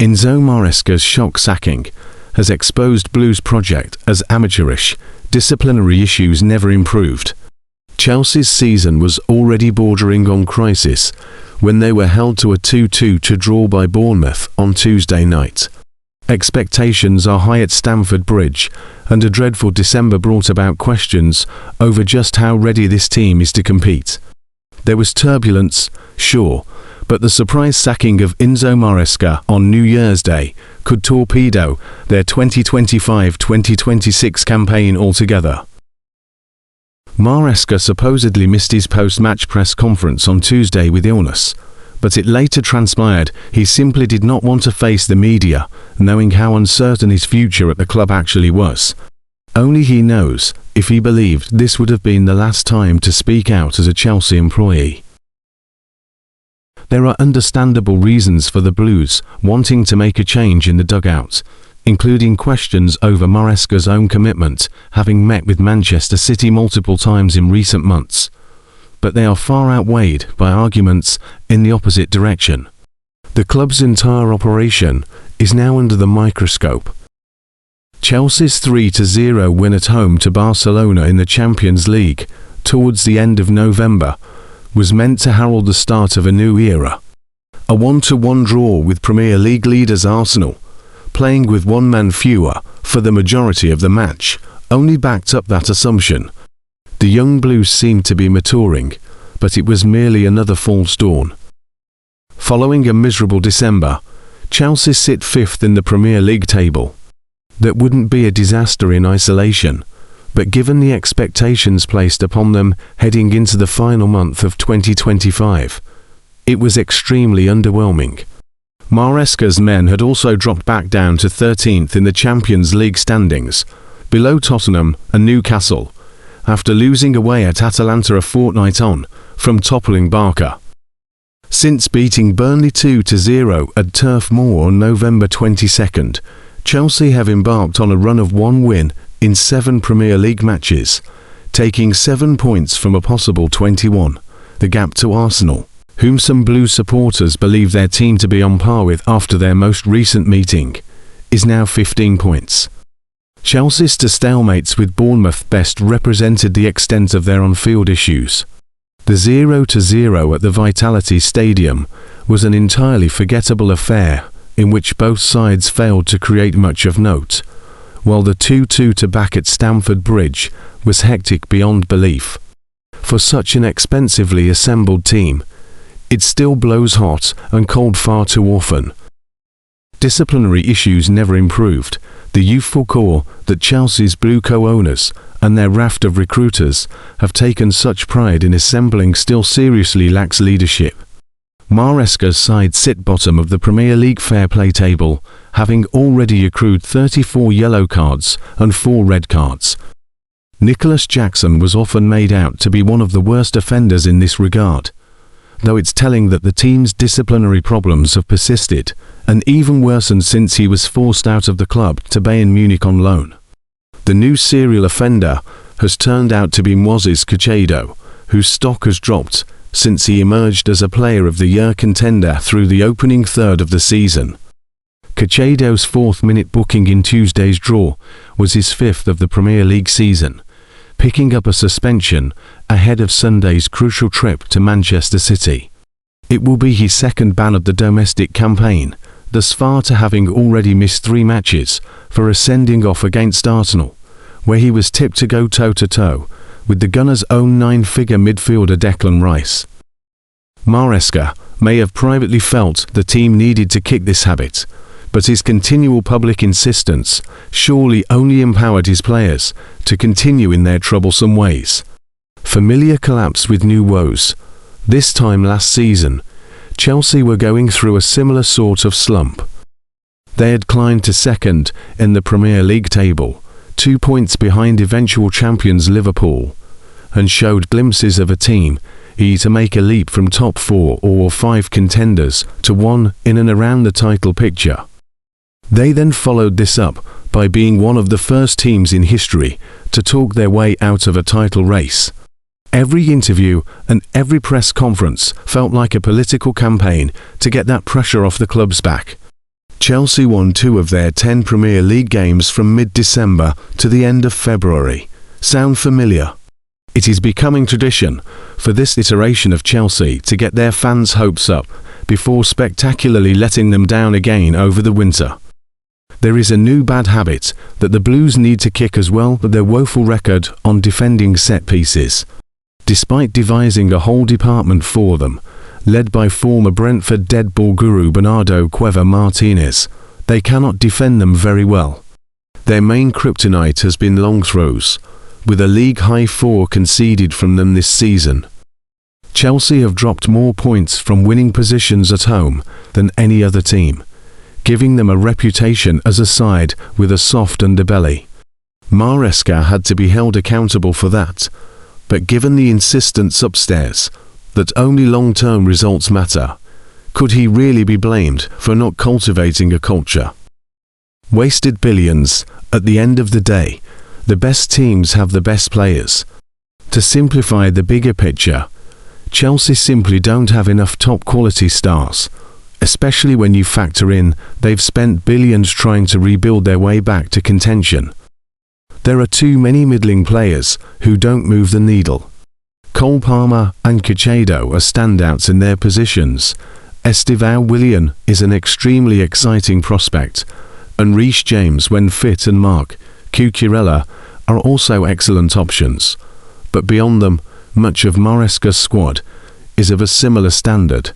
Enzo Maresca'S shock sacking has exposed Blues' project as amateurish. Disciplinary issues never improved. Chelsea's season was already bordering on crisis when they were held to a 2-2 draw by Bournemouth on Tuesday night. Expectations are high at Stamford Bridge, and a dreadful December brought about questions over just how ready this team is to compete. There was turbulence, sure, but the surprise sacking of Enzo Maresca on New Year's Day could torpedo their 2025-2026 campaign altogether. Maresca supposedly missed his post-match press conference on Tuesday with illness, but it later transpired he simply did not want to face the media, knowing how uncertain his future at the club actually was. Only he knows if he believed this would have been the last time to speak out as a Chelsea employee. There are understandable reasons for the Blues wanting to make a change in the dugout, including questions over Maresca's own commitment, having met with Manchester City multiple times in recent months. But they are far outweighed by arguments in the opposite direction. The club's entire operation is now under the microscope. Chelsea's 3-0 win at home to Barcelona in the Champions League towards the end of November was meant to herald the start of a new era. A 1-1 draw with Premier League leaders Arsenal, playing with one man fewer for the majority of the match, only backed up that assumption. The young Blues seemed to be maturing, but it was merely another false dawn. Following a miserable December, Chelsea sit fifth in the Premier League table. That wouldn't be a disaster in isolation, but given the expectations placed upon them heading into the final month of 2025, it was extremely underwhelming. Maresca's men had also dropped back down to 13th in the Champions League standings, below Tottenham and Newcastle, after losing away at Atalanta a fortnight on from toppling Barca. Since beating Burnley 2-0 at Turf Moor on November 22nd, Chelsea have embarked on a run of one win in 7 Premier League matches, taking 7 points from a possible 21, the gap to Arsenal, whom some Blues supporters believe their team to be on par with after their most recent meeting, is now 15 points. Chelsea's to stalemates with Bournemouth best represented the extent of their on-field issues. The 0-0 at the Vitality Stadium was an entirely forgettable affair in which both sides failed to create much of note, while the 2-2 back at Stamford Bridge was hectic beyond belief. For such an expensively assembled team, it still blows hot and cold far too often. Disciplinary issues never improved. The youthful core that Chelsea's Blue co-owners and their raft of recruiters have taken such pride in assembling still seriously lacks leadership. Maresca's side sit bottom of the Premier League fair play table, having already accrued 34 yellow cards and 4 red cards. Nicholas Jackson was often made out to be one of the worst offenders in this regard, though it's telling that the team's disciplinary problems have persisted and even worsened since he was forced out of the club to Bayern Munich on loan. The new serial offender has turned out to be Moises Caicedo, whose stock has dropped since he emerged as a Player of the Year contender through the opening third of the season. Caicedo's 4th-minute booking in Tuesday's draw was his 5th of the Premier League season, picking up a suspension ahead of Sunday's crucial trip to Manchester City. It will be his 2nd ban of the domestic campaign, thus far to having already missed 3 matches for a sending off against Arsenal, where he was tipped to go toe-to-toe with the Gunners' own 9-figure midfielder Declan Rice. Maresca may have privately felt the team needed to kick this habit, but his continual public insistence surely only empowered his players to continue in their troublesome ways. Familiar collapse with new woes. This time last season, Chelsea were going through a similar sort of slump. They had climbed to 2nd in the Premier League table, 2 points behind eventual champions Liverpool, and showed glimpses of a team eager to make a leap from top 4 or 5 contenders to one in and around the title picture. They then followed this up by being one of the first teams in history to talk their way out of a title race. Every interview and every press conference felt like a political campaign to get that pressure off the club's back. Chelsea won 2 of their 10 Premier League games from mid-December to the end of February. Sound familiar? It is becoming tradition for this iteration of Chelsea to get their fans' hopes up before spectacularly letting them down again over the winter. There is a new bad habit that the Blues need to kick as well as their woeful record on defending set pieces. Despite devising a whole department for them, led by former Brentford dead ball guru Bernardo Cueva Martinez, they cannot defend them very well. Their main kryptonite has been long throws, with a league-high 4 conceded from them this season. Chelsea have dropped more points from winning positions at home than any other team, giving them a reputation as a side with a soft underbelly. Maresca had to be held accountable for that, but given the insistence upstairs that only long-term results matter, could he really be blamed for not cultivating a culture? Wasted billions. At the end of the day, the best teams have the best players. To simplify the bigger picture, Chelsea simply don't have enough top-quality stars, especially when you factor in they've spent billions trying to rebuild their way back to contention. There are too many middling players who don't move the needle. Cole Palmer and Caicedo are standouts in their positions. Estevão Willian is an extremely exciting prospect, and Reece James, when fit, and Marc Cucurella are also excellent options. But beyond them, much of Maresca'S squad is of a similar standard.